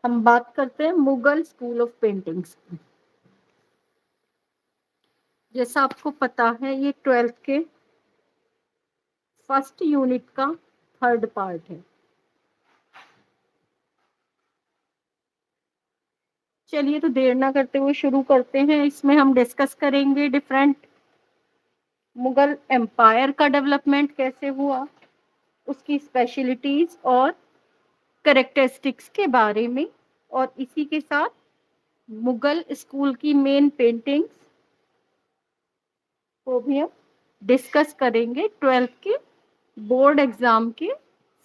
हम बात करते हैं मुगल स्कूल ऑफ पेंटिंग्स की। जैसा आपको पता है ये 12th के फर्स्ट यूनिट का थर्ड पार्ट है। चलिए तो देर ना करते हुए शुरू करते हैं। इसमें हम डिस्कस करेंगे डिफरेंट मुगल एम्पायर का डेवलपमेंट कैसे हुआ, उसकी स्पेशलिटीज और कैरेक्टरिस्टिक्स के बारे में, और इसी के साथ मुगल स्कूल की मेन पेंटिंग्स को भी हम डिस्कस करेंगे 12th के बोर्ड एग्जाम के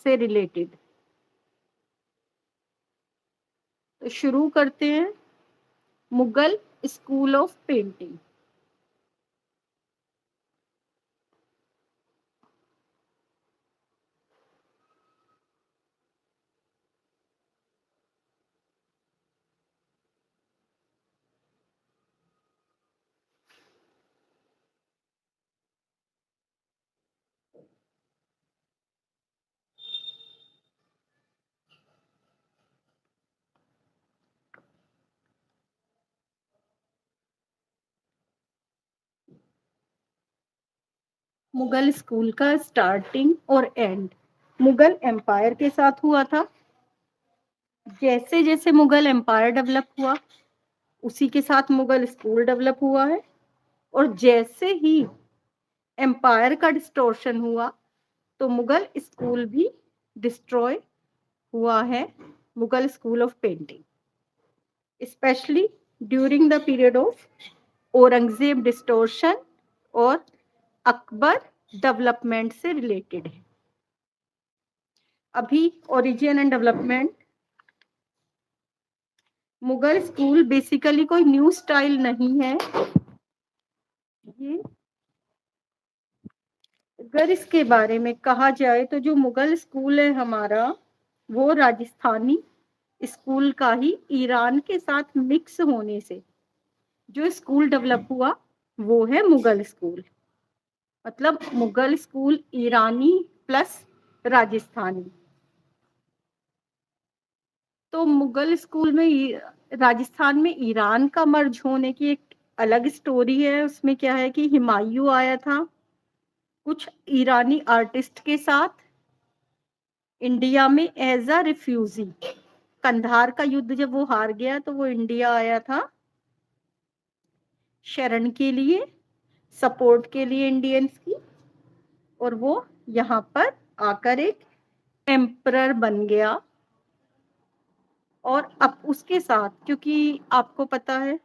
से रिलेटेड। तो शुरू करते हैं Mughal school of painting. Mughal school का स्टार्टिंग और एंड मुगल एम्पायर के साथ हुआ था। जैसे जैसे मुगल एम्पायर डेवलप हुआ उसी के साथ मुगल स्कूल डेवलप हुआ है, और जैसे ही एम्पायर का डिस्टॉर्शन हुआ तो मुगल स्कूल भी डिस्ट्रॉय हुआ है, Mughal school of painting specially during the period of Aurangzeb distortion और अकबर डेवलपमेंट से रिलेटेड है। अभी origin and development. Mughal school basically कोई न्यू स्टाइल नहीं है। ये अगर इसके बारे में कहा जाए तो जो मुगल स्कूल है हमारा, वो राजस्थानी स्कूल का ही ईरान के साथ मिक्स होने से जो स्कूल डेवलप हुआ वो है मुगल स्कूल। मतलब मुगल स्कूल ईरानी प्लस राजस्थानी। तो मुगल स्कूल में राजस्थान में ईरान का मर्ज होने की एक अलग स्टोरी है। उसमें क्या है कि हुमायूं आया था कुछ ईरानी आर्टिस्ट के साथ इंडिया में एज अ रिफ्यूजी। कंधार का युद्ध जब वो हार गया तो वो इंडिया आया था शरण के लिए, सपोर्ट के लिए इंडियंस की, और वो यहाँ पर आकर एक एम्परर बन गया। और अब उसके साथ, क्योंकि आपको पता है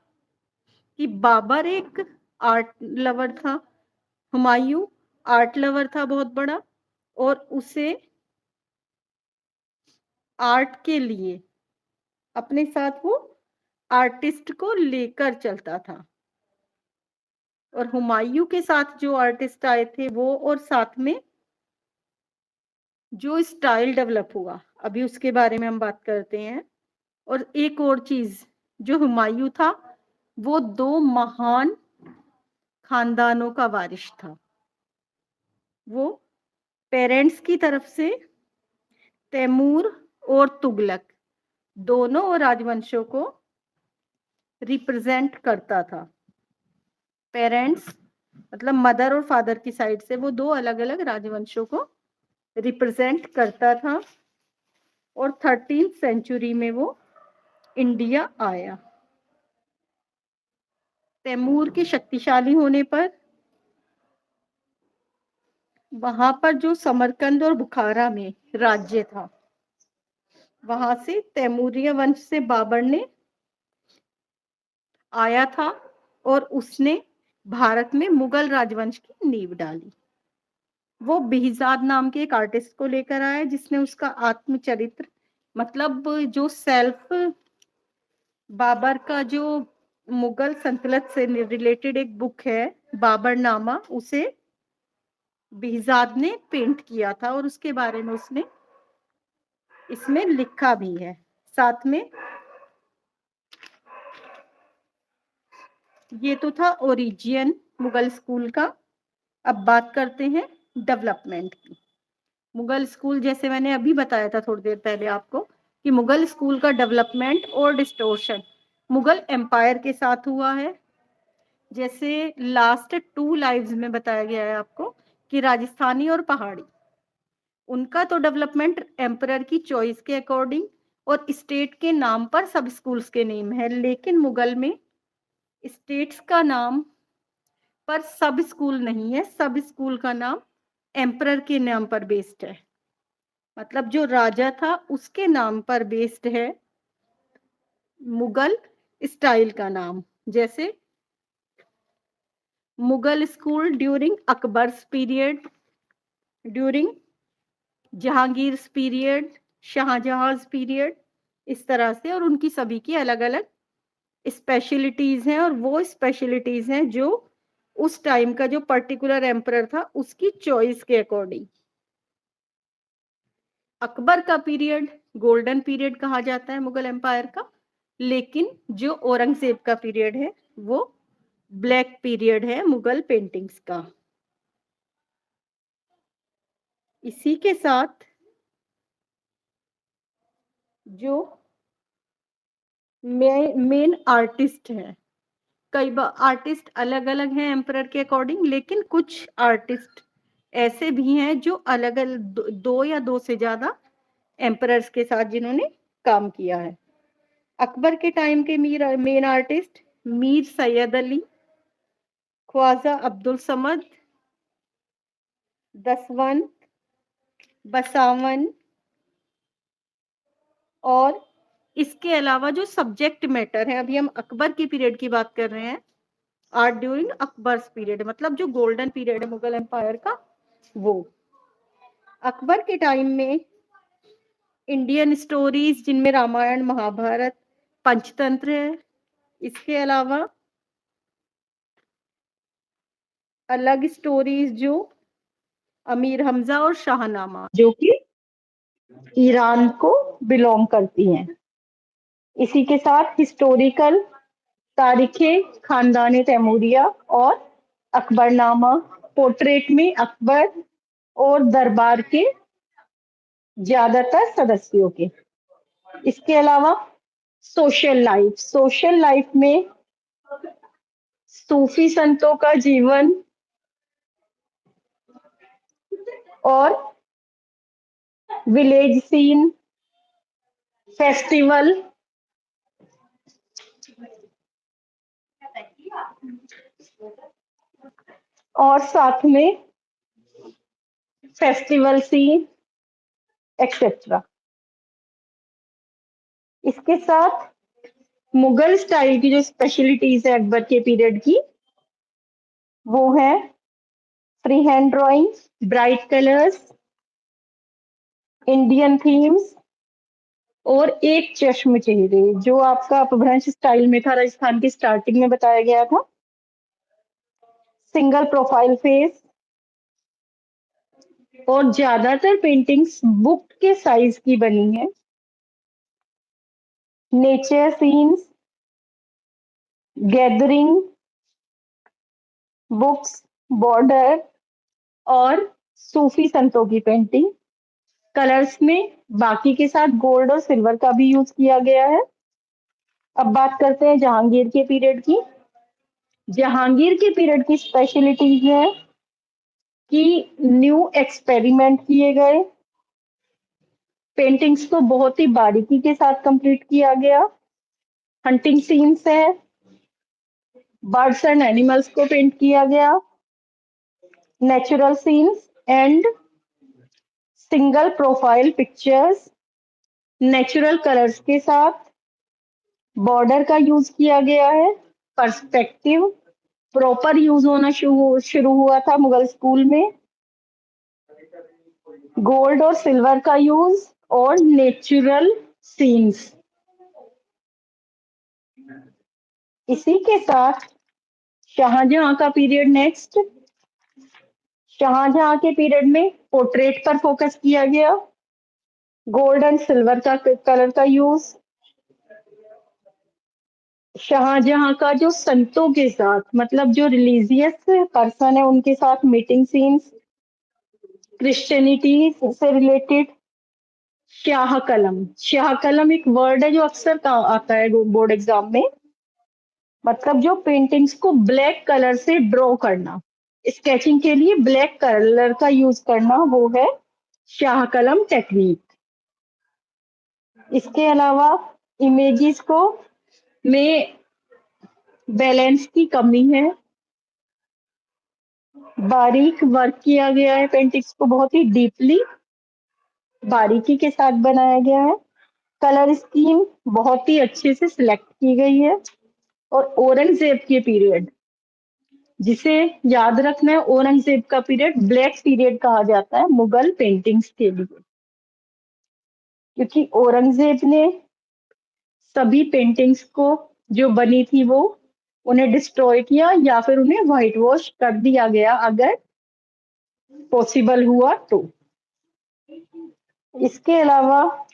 कि बाबर एक आर्ट लवर था, हुमायूं आर्ट लवर था बहुत बड़ा, और उसे आर्ट के लिए अपने साथ वो आर्टिस्ट को लेकर चलता था। और हुमायूं के साथ जो आर्टिस्ट आए थे वो, और साथ में जो स्टाइल डेवलप हुआ अभी उसके बारे में हम बात करते हैं। और एक और चीज, जो हुमायूं था वो दो महान खानदानों का वारिस था। वो पेरेंट्स की तरफ से तैमूर और तुगलक दोनों राजवंशों को रिप्रेजेंट करता था। पेरेंट्स मतलब मदर और फादर की साइड से वो दो अलग अलग राजवंशों को रिप्रेजेंट करता था। और 13th सेंचुरी में वो इंडिया आया। तैमूर के शक्तिशाली होने पर वहां पर जो समरकंद और बुखारा में राज्य था, वहां से तैमूरिया वंश से बाबर ने आया था और उसने भारत में मुगल राजवंश की नींव डाली। वो बिहजाद नाम के एक आर्टिस्ट को लेकर आया जिसने उसका आत्मचरित्र, मतलब जो सेल्फ, बाबर का जो मुगल सल्तनत से रिलेटेड एक बुक है बाबरनामा, उसे बिहजाद ने पेंट किया था और उसके बारे में उसने इसमें लिखा भी है। साथ में ये तो था ओरिजिन मुगल स्कूल का। अब बात करते हैं डेवलपमेंट की। मुगल स्कूल जैसे मैंने अभी बताया था थोड़ी देर पहले आपको कि मुगल स्कूल का डेवलपमेंट और डिस्टोर्शन मुगल एम्पायर के साथ हुआ है। जैसे लास्ट 2 लाइव्स में बताया गया है आपको कि राजस्थानी और पहाड़ी, उनका तो डेवलपमेंट एम्परर की चॉइस के अकॉर्डिंग और स्टेट के नाम पर सब स्कूल्स के नेम है, लेकिन मुगल में स्टेट्स का नाम पर सब स्कूल नहीं है, सब स्कूल का नाम एम्परर के नाम पर बेस्ड है, मतलब जो राजा था उसके नाम पर बेस्ड है मुगल स्टाइल का नाम। जैसे Mughal school during Akbar's period, during Jahangir period, Shahjahan period, इस तरह से, और उनकी सभी की अलग अलग स्पेशलिटीज हैं, और वो स्पेशलिटीज हैं जो उस टाइम का जो पर्टिकुलर एम्परर था उसकी चॉइस के अकॉर्डिंग। अकबर का पीरियड गोल्डन पीरियड कहा जाता है मुगल एम्पायर का, लेकिन जो औरंगजेब का पीरियड है वो ब्लैक पीरियड है मुगल पेंटिंग्स का। इसी के साथ जो मेन आर्टिस्ट हैं, कई बार आर्टिस्ट अलग अलग हैं एम्परर के अकॉर्डिंग, लेकिन कुछ आर्टिस्ट ऐसे भी हैं जो अलग अलग दो या दो से ज्यादा एम्परर्स के साथ जिन्होंने काम किया है। अकबर के टाइम के मेन आर्टिस्ट मीर सैयद अली, ख्वाजा अब्दुल समद, दसवंत, बसावन, और इसके अलावा जो सब्जेक्ट मैटर है, अभी हम अकबर की पीरियड की बात कर रहे हैं, आर्ट ड्यूरिंग अकबर्स पीरियड, मतलब जो गोल्डन पीरियड है मुगल एम्पायर का वो। अकबर के टाइम में इंडियन स्टोरीज जिनमें रामायण महाभारत पंचतंत्र है, इसके अलावा अलग स्टोरीज जो अमीर हमजा और शाहनामा जो कि ईरान को बिलोंग करती हैं। इसी के साथ हिस्टोरिकल तारीखे खानदान तैमूरिया और अकबरनामा, पोर्ट्रेट में अकबर और दरबार के ज्यादातर सदस्यों के। इसके अलावा सोशल लाइफ में सूफी संतों का जीवन और विलेज सीन, फेस्टिवल और साथ में फेस्टिवल सीन एक्सेट्रा। इसके साथ मुगल स्टाइल की जो स्पेशलिटीज है अकबर के पीरियड की, वो है free hand drawing, bright colours, Indian themes, और एक चश्म चेहरे जो आपका अपभ्रंश स्टाइल में था, राजस्थान की स्टार्टिंग में बताया गया था, सिंगल प्रोफाइल फेस, और ज्यादातर पेंटिंग्स बुक के साइज की बनी है। Nature scenes, gathering, books, border और सूफी संतों की पेंटिंग। कलर्स में बाकी के साथ गोल्ड और सिल्वर का भी यूज किया गया है। अब बात करते हैं जहांगीर के पीरियड की। जहांगीर के पीरियड की स्पेशलिटीज है कि न्यू एक्सपेरिमेंट किए गए, पेंटिंग्स को बहुत ही बारीकी के साथ कंप्लीट किया गया, हंटिंग सीन्स है, बर्ड्स एंड एनिमल्स को पेंट किया गया, natural scenes and single profile pictures, natural colours के साथ बॉर्डर का यूज किया गया है, पर्सपेक्टिव प्रॉपर यूज होना शुरू हुआ था मुगल स्कूल में, गोल्ड और सिल्वर का यूज और नेचुरल सीन्स। इसी के साथ शाहजहां का पीरियड नेक्स्ट। शाहजहां के पीरियड में पोर्ट्रेट पर फोकस किया गया, गोल्ड एंड सिल्वर का कलर का यूज, शाहजहां का जो संतों के साथ, मतलब जो रिलीजियस पर्सन है उनके साथ मीटिंग सीन्स, क्रिश्चियनिटी से रिलेटेड, स्याह कलम। स्याह कलम एक वर्ड है जो अक्सर आता है बोर्ड एग्जाम में। मतलब जो पेंटिंग्स को ब्लैक कलर से ड्रॉ करना, स्केचिंग के लिए ब्लैक कलर का यूज करना, वो है स्याह कलम टेक्निक। इसके अलावा इमेजेस को में बैलेंस की कमी है, बारीक वर्क किया गया है, पेंटिंग्स को बहुत ही डीपली बारीकी के साथ बनाया गया है, कलर स्कीम बहुत ही अच्छे से सिलेक्ट की गई है। और औरंगजेब के पीरियड, जिसे याद रखना है, औरंगजेब का पीरियड ब्लैक पीरियड कहा जाता है मुगल पेंटिंग्स के लिए, क्योंकि औरंगजेब ने सभी पेंटिंग्स को जो बनी थी वो उन्हें डिस्ट्रॉय किया या फिर उन्हें व्हाइट वॉश कर दिया गया, अगर पॉसिबल हुआ तो। इसके अलावा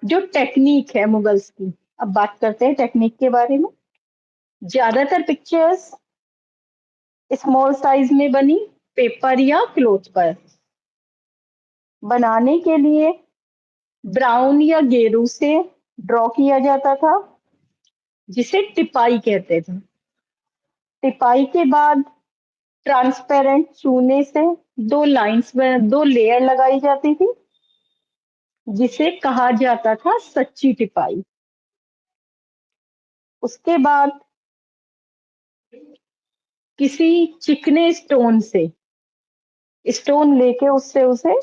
जो टेक्निक है मुगल्स की, अब बात करते हैं टेक्निक के बारे में। ज्यादातर पिक्चर्स स्मॉल साइज में बनी, पेपर या क्लोथ पर। बनाने के लिए ब्राउन या गेरू से ड्रॉ किया जाता था, जिसे टिपाई कहते थे। टिपाई के बाद ट्रांसपेरेंट चूने से दो लेयर लगाई जाती थी, जिसे कहा जाता था सच्ची टिपाई। उसके बाद किसी चिकने स्टोन लेके उससे उसे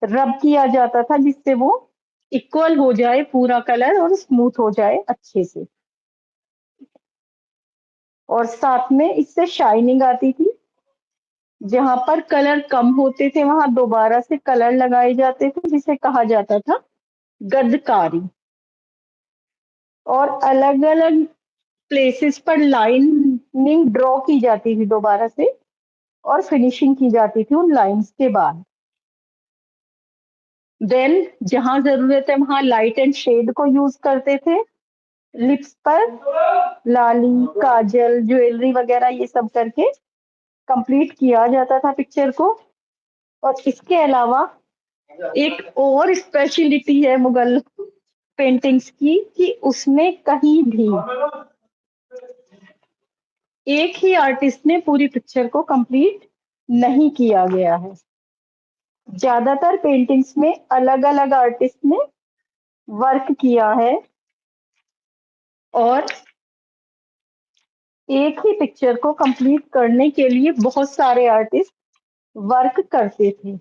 रब किया जाता था, जिससे वो इक्वल हो जाए पूरा कलर और स्मूथ हो जाए अच्छे से। और साथ में इससे शाइनिंग आती थी। जहां पर कलर कम होते थे वहां दोबारा से कलर लगाए जाते थे, जिसे कहा जाता था गदकारी। और अलग अलग प्लेसेस पर लाइनिंग ड्रॉ की जाती थी दोबारा से, और फिनिशिंग की जाती थी उन लाइंस के बाद। देन जहां जरूरत है वहां लाइट एंड शेड को यूज करते थे। लिप्स पर लाली, काजल, ज्वेलरी वगैरह ये सब करके कंप्लीट किया जाता था पिक्चर को। और इसके अलावा एक और स्पेशलिटी है मुगल पेंटिंग्स की, कि उसमें कहीं भी एक ही आर्टिस्ट ने पूरी पिक्चर को कंप्लीट नहीं किया गया है। ज्यादातर पेंटिंग्स में अलग अलग आर्टिस्ट ने वर्क किया है, और एक ही पिक्चर को कंप्लीट करने के लिए बहुत सारे आर्टिस्ट वर्क करते थे।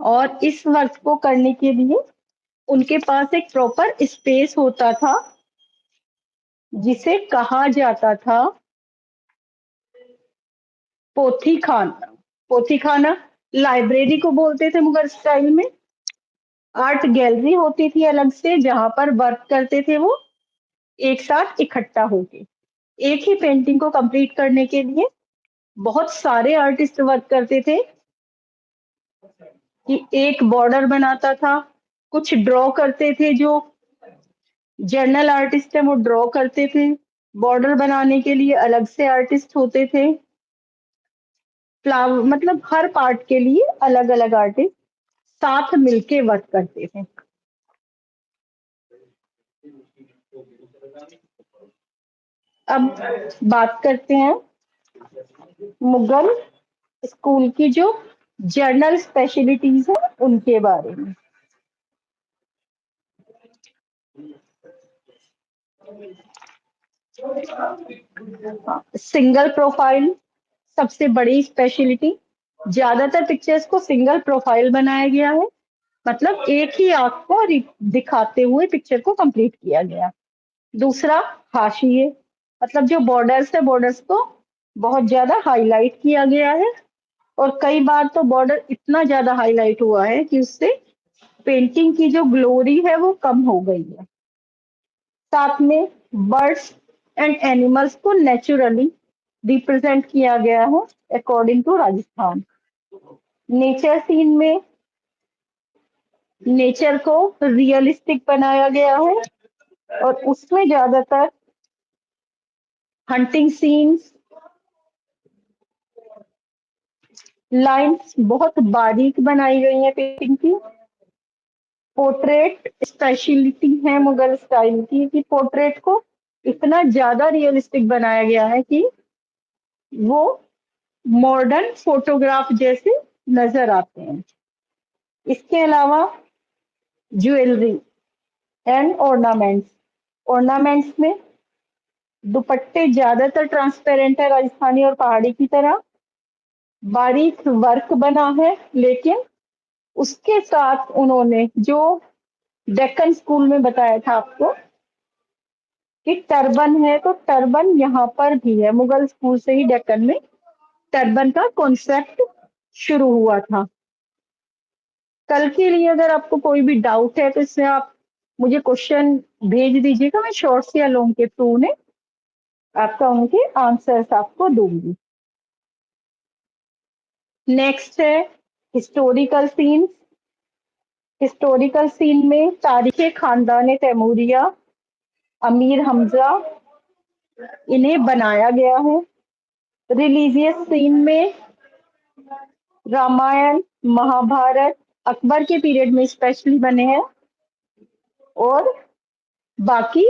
और इस वर्क को करने के लिए उनके पास एक प्रॉपर स्पेस होता था, जिसे कहा जाता था पोथी खाना। पोथी खाना लाइब्रेरी को बोलते थे मुगल स्टाइल में। आर्ट गैलरी होती थी अलग से, जहां पर वर्क करते थे वो एक साथ इकट्ठा होके। एक ही पेंटिंग को कंप्लीट करने के लिए बहुत सारे आर्टिस्ट वर्क करते थे, कि एक बॉर्डर बनाता था, कुछ ड्रॉ करते थे, जो जर्नल आर्टिस्ट है वो ड्रॉ करते थे, बॉर्डर बनाने के लिए अलग से आर्टिस्ट होते थे, फ्लावर, मतलब हर पार्ट के लिए अलग अलग आर्टिस्ट साथ मिलके वर्क करते थे। अब बात करते हैं मुगल स्कूल की जो जर्नल स्पेशलिटीज है उनके बारे में। सिंगल प्रोफाइल सबसे बड़ी स्पेशलिटी। ज्यादातर पिक्चर्स को सिंगल प्रोफाइल बनाया गया है, मतलब एक ही आंख को दिखाते हुए पिक्चर को कंप्लीट किया गया। दूसरा, हाशिए, मतलब जो बॉर्डर्स है, बॉर्डर्स को बहुत ज्यादा हाईलाइट किया गया है, और कई बार तो बॉर्डर इतना ज्यादा हाईलाइट हुआ है कि उससे पेंटिंग की जो ग्लोरी है वो कम हो गई है। साथ में बर्ड्स एंड एनिमल्स को नेचुरली रिप्रेजेंट किया गया है according to Rajasthan. Nature scene में नेचर को रियलिस्टिक बनाया गया है, और उसमें ज्यादातर हंटिंग सीन्स, लाइंस बहुत बारीक बनाई गई हैं पेंटिंग की। पोर्ट्रेट स्पेशलिटी है मुगल स्टाइल की कि पोर्ट्रेट को इतना ज्यादा रियलिस्टिक बनाया गया है कि वो मॉडर्न फोटोग्राफ जैसे नजर आते हैं। इसके अलावा ज्वेलरी एंड ऑर्नामेंट्स, ऑर्नामेंट्स में दुपट्टे ज्यादातर ट्रांसपेरेंट है राजस्थानी और पहाड़ी की तरह, बारीक वर्क बना है, लेकिन उसके साथ उन्होंने जो डेक्कन स्कूल में बताया था आपको कि टर्बन है, तो टर्बन यहाँ पर भी है। मुगल स्कूल से ही डेक्कन में टर्बन का कॉन्सेप्ट शुरू हुआ था। कल के लिए अगर आपको कोई भी डाउट है तो इसमें आप मुझे क्वेश्चन भेज दीजिएगा, मैं शॉर्ट्स या लॉन्ग के थ्रू ने आपका उनके आंसर्स आपको दूंगी। नेक्स्ट है हिस्टोरिकल सीन। हिस्टोरिकल सीन में तारीखे खानदान तैमूरिया, अमीर हमजा, इन्हें बनाया गया है। रिलीजियस सीन में रामायण, महाभारत, अकबर के पीरियड में स्पेशली बने हैं, और बाकी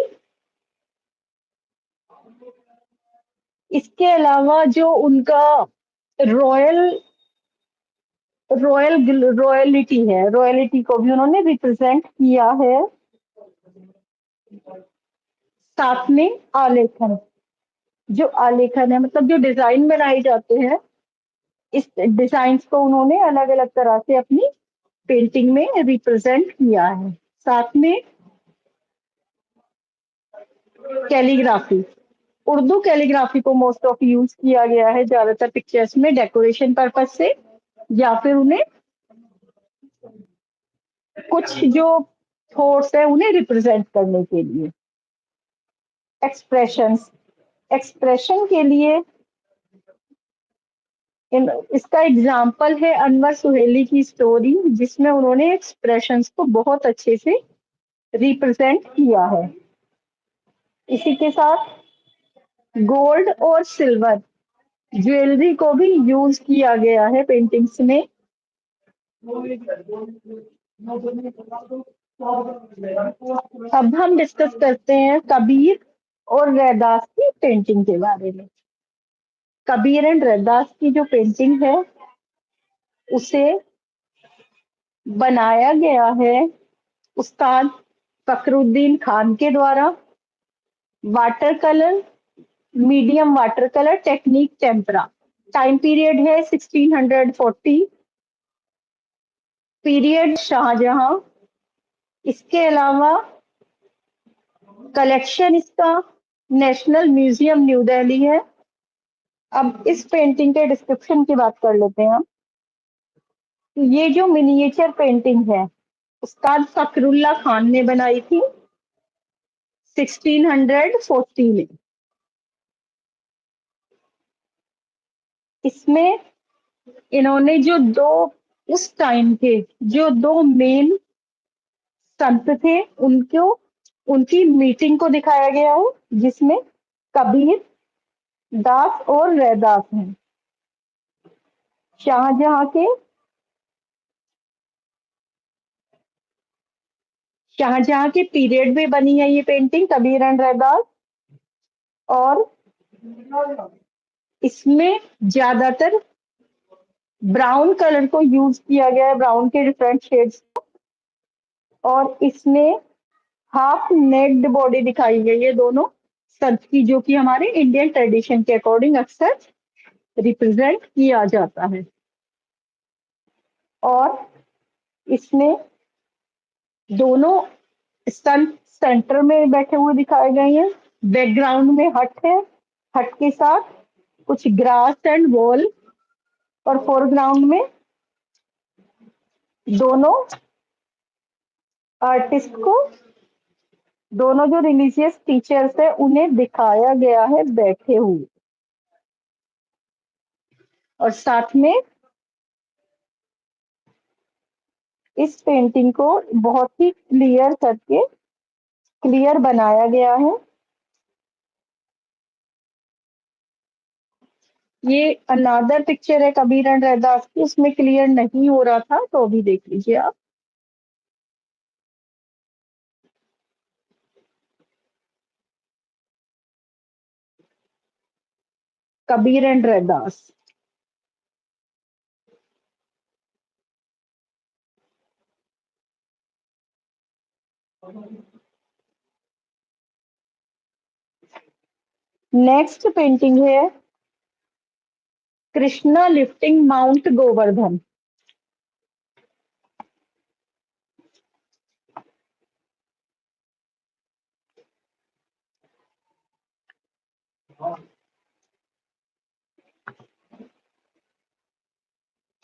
इसके अलावा जो उनका रॉयल रॉयलिटी है, रॉयलिटी को भी उन्होंने रिप्रेजेंट किया है। साथ में आलेखन, जो आलेखन है मतलब जो डिजाइन बनाए जाते हैं, इस डिजाइन को उन्होंने अलग अलग तरह से अपनी पेंटिंग में रिप्रेजेंट किया है। साथ में कैलीग्राफी, उर्दू कैलीग्राफी को मोस्ट ऑफ यूज किया गया है ज्यादातर पिक्चर्स में डेकोरेशन पर्पज से, या फिर उन्हें कुछ जो थॉट्स है उन्हें रिप्रेजेंट करने के लिए। एक्सप्रेशंस, एक्सप्रेशन के लिए इसका एग्जाम्पल है अनवर सुहेली की स्टोरी, जिसमें उन्होंने एक्सप्रेशंस को बहुत अच्छे से रिप्रेजेंट किया है। इसी के साथ गोल्ड और सिल्वर ज्वेलरी को भी यूज किया गया है पेंटिंग्स में। अब हम डिस्कस करते हैं कबीर और रैदास की पेंटिंग के बारे में। कबीर एंड रैदास की जो पेंटिंग है उसे बनाया गया है उस्ताद फखरुद्दीन खान के द्वारा। Water colour, medium water colour technique tempera. Time period है 1640, पीरियड शाहजहां। इसके अलावा कलेक्शन इसका नेशनल म्यूजियम न्यू दिल्ली है। अब इस पेंटिंग के डिस्क्रिप्शन की बात कर लेते हैं हम। ये जो मिनिएचर पेंटिंग है उस्ताद फखरुल्ला खान ने बनाई थी 1640 में। इसमें इन्होंने जो दो उस टाइम के जो दो मेन संत थे उनको, उनकी मीटिंग को दिखाया गया है, जिसमें कबीर दास और रैदास हैं। शाहजहां के शाहजहां के पीरियड में बनी है ये पेंटिंग कबीर एंड रैदास। और इसमें ज्यादातर ब्राउन कलर को यूज किया गया है, ब्राउन के डिफरेंट शेड्स। और इसमें हाफ नेक्ड बॉडी दिखाई गई है दोनों संत की, जो कि हमारे इंडियन ट्रेडिशन के अकॉर्डिंग अक्सर रिप्रेजेंट किया जाता है। और इसमें दोनों संत सेंटर में बैठे हुए दिखाए गए हैं। बैकग्राउंड में हट है, हट के साथ कुछ ग्रास एंड वॉल, और फोरग्राउंड में दोनों आर्टिस्ट को, दोनों जो रिलीजियस टीचर्स है उन्हें दिखाया गया है बैठे हुए। और साथ में इस पेंटिंग को बहुत ही क्लियर बनाया गया है। ये अनादर पिक्चर है कबीर एंड रैदास की, उसमें क्लियर नहीं हो रहा था तो अभी देख लीजिए आप। Kabir and Raidas. Next painting है Krishna lifting mount Govardhan.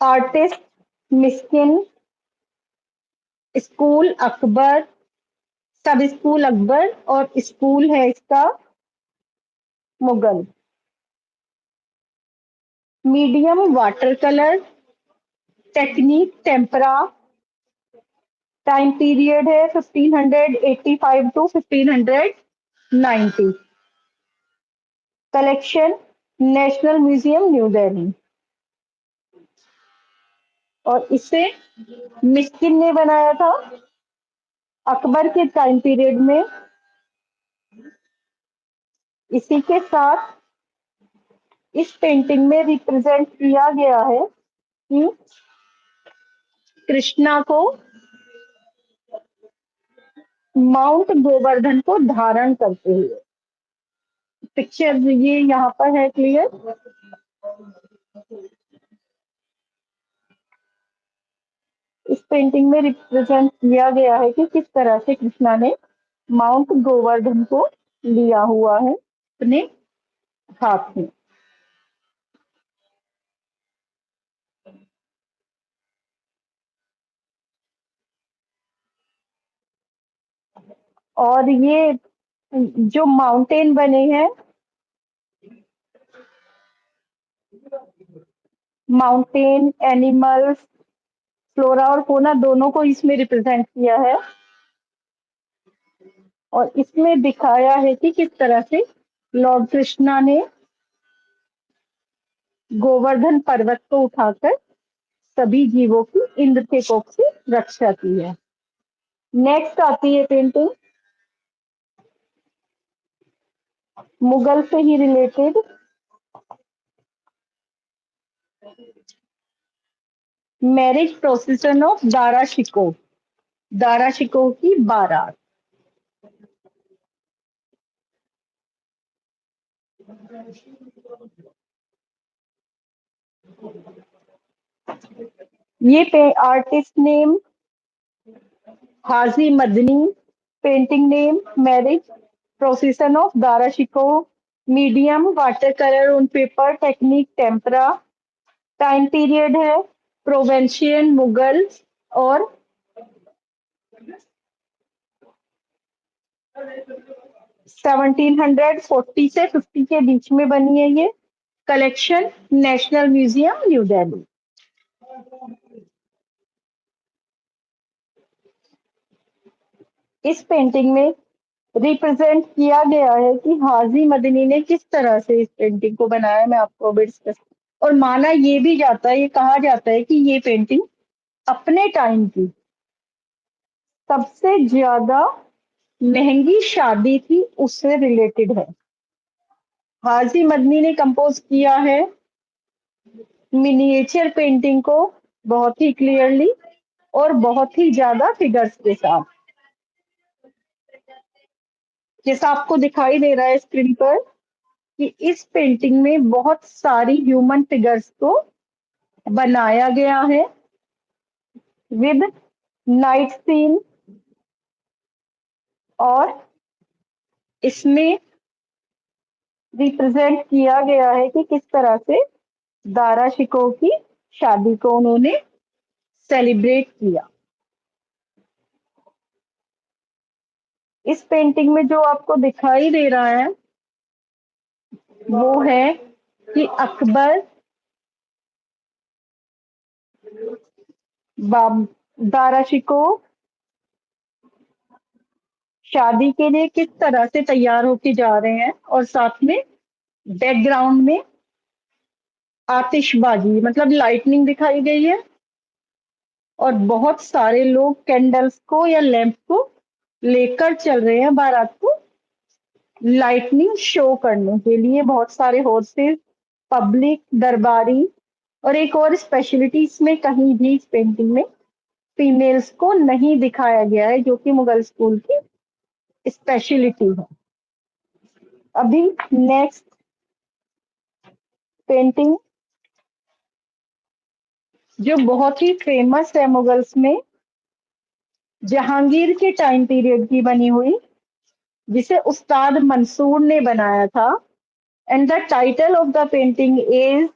Artist Miskin, school Akbar, सब स्कूल अकबर, और स्कूल है इसका Mughal. Medium water colour, technique tempera, time period है 1585 to 1590। Collection national museum new Delhi. और इसे मिस्किन ने बनाया था अकबर के टाइम पीरियड में। इसी के साथ इस पेंटिंग में रिप्रेजेंट किया गया है कि कृष्णा को माउंट गोवर्धन को धारण करते हुए। पिक्चर ये यहाँ पर है क्लियर। इस पेंटिंग में रिप्रेजेंट किया गया है कि किस तरह से कृष्णा ने माउंट गोवर्धन को लिया हुआ है अपने हाथ में। और ये जो माउंटेन बने हैं, माउंटेन एनिमल्स, फ्लोरा और फोना दोनों को इसमें रिप्रेजेंट किया है। और इसमें दिखाया है कि किस तरह से लॉर्ड कृष्णा ने गोवर्धन पर्वत को उठाकर सभी जीवों की इंद्र के कोप से रक्षा की है। नेक्स्ट आती है पेंटिंग मुगल से ही related, marriage procession of Dara Shikoh, Dara Shikoh की बारात। ये artist name Haji Madani, painting name marriage procession of Dara Shikoh, medium water colour on paper, technique tempera, time period है प्रोवेंशियन मुगल, और 1740 से 50 के बीच में बनी है ये। Collection national museum new Delhi. इस पेंटिंग में रिप्रेजेंट किया गया है कि हाजी मदनी ने किस तरह से इस पेंटिंग को बनाया। मैं आपको अभी डिस्कस, और माना ये भी जाता है, ये कहा जाता है कि ये पेंटिंग अपने टाइम की सबसे ज्यादा महंगी शादी थी उससे रिलेटेड है। हाजी मदनी ने कंपोज किया है मिनिएचर पेंटिंग को बहुत ही क्लियरली और बहुत ही ज्यादा फिगर्स के साथ, जैसा आपको दिखाई दे रहा है स्क्रीन पर कि इस पेंटिंग में बहुत सारी ह्यूमन फिगर्स को बनाया गया है विद नाइट सीन। और इसमें रिप्रेजेंट किया गया है कि किस तरह से दारा शिकोह की शादी को उन्होंने सेलिब्रेट किया। इस पेंटिंग में जो आपको दिखाई दे रहा है वो है कि अकबर दारा शिकोह शादी के लिए किस तरह से तैयार होके जा रहे हैं, और साथ में बैकग्राउंड में आतिशबाजी मतलब लाइटनिंग दिखाई गई है, और बहुत सारे लोग कैंडल्स को या लैंप को लेकर चल रहे हैं बारात को लाइटनिंग शो करने के लिए। बहुत सारे हॉर्सेस, पब्लिक, दरबारी, और एक और स्पेशलिटी इसमें कहीं भी इस पेंटिंग में फीमेल्स को नहीं दिखाया गया है, जो कि मुगल स्कूल की स्पेशलिटी है। अभी नेक्स्ट पेंटिंग जो बहुत ही फेमस है मुगल्स में, जहांगीर के टाइम पीरियड की बनी हुई, जिसे उस्ताद मंसूर ने बनाया था। And the title of the painting is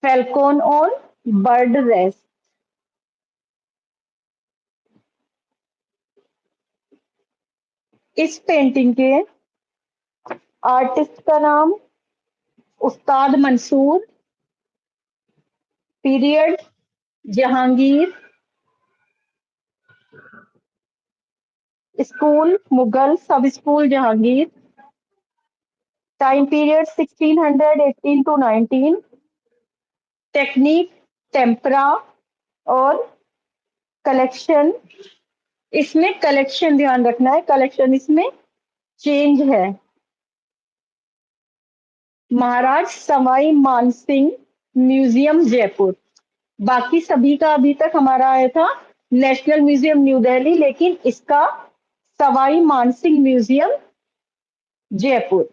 falcon on bird rest. इस पेंटिंग के आर्टिस्ट का नाम Ustad Mansur, period Jahangir, school Mughal sub school Jahangir, time period 1618 to 19, technique tempera, और कलेक्शन, इसमें कलेक्शन ध्यान रखना है, कलेक्शन इसमें चेंज है। महाराज सवाई मानसिंह म्यूजियम जयपुर। बाकी सभी का अभी तक हमारा आया था नेशनल म्यूजियम न्यू दिल्ली, लेकिन इसका सवाई मानसिंह म्यूजियम जयपुर।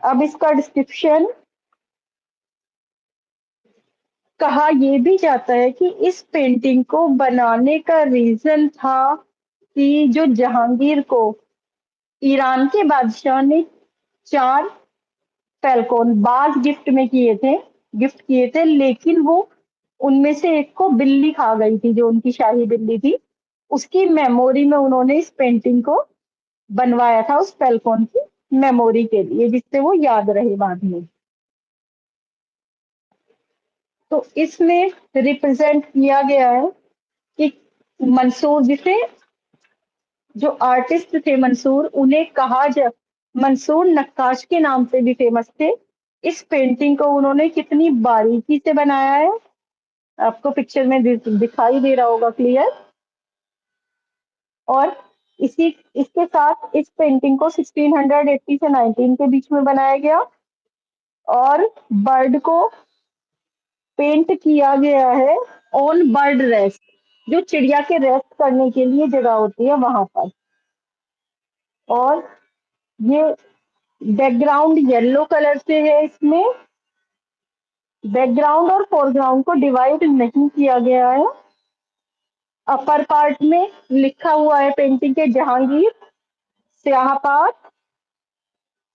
अब इसका डिस्क्रिप्शन, कहा यह भी जाता है कि इस पेंटिंग को बनाने का रीजन था कि जो जहांगीर को ईरान के बादशाह ने 4 फैल्कॉन बाज गिफ्ट किए थे, लेकिन वो उनमें से एक को बिल्ली खा गई थी, जो उनकी शाही बिल्ली थी। उसकी मेमोरी में उन्होंने इस पेंटिंग को बनवाया था, उस फैल्कॉन की मेमोरी के लिए, जिससे वो याद रहे बाद में। तो इसमें रिप्रेजेंट किया गया है कि मंसूर, जिसे जो आर्टिस्ट थे मंसूर, उन्हें कहा जा मंसूर नक्काश के नाम से भी फेमस थे। इस पेंटिंग को उन्होंने कितनी बारीकी से बनाया है, आपको पिक्चर में दिखाई दे रहा होगा क्लियर। और इसी इसके साथ इस पेंटिंग को 1680 से 19 के बीच में बनाया गया, और बर्ड को पेंट किया गया है ऑन बर्ड रेस्ट, जो चिड़िया के रेस्ट करने के लिए जगह होती है वहां पर। और ये बैकग्राउंड येलो कलर से है, इसमें बैकग्राउंड और फोरग्राउंड को डिवाइड नहीं किया गया है। अपर पार्ट में लिखा हुआ है पेंटिंग के जहांगीर, स्याहपात,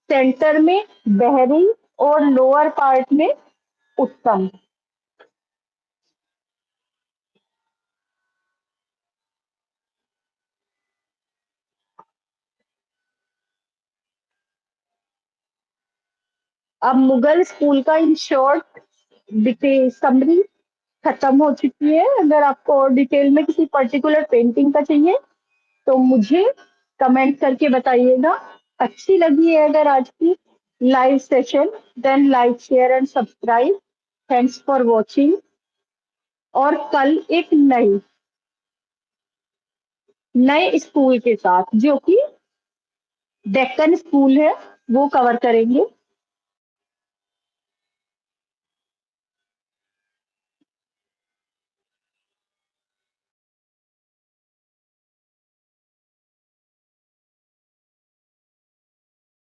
सेंटर में बहरी, और लोअर पार्ट में उत्तम। अब मुगल स्कूल का इन शॉर्ट डिटेल समरी खत्म हो चुकी है। अगर आपको और डिटेल में किसी पर्टिकुलर पेंटिंग का चाहिए तो मुझे कमेंट करके बताइएगा। अच्छी लगी है अगर आज की live session, then like share and subscribe. Thanks for watching. और कल एक नए स्कूल के साथ, जो कि डेक्कन स्कूल है, वो कवर करेंगे।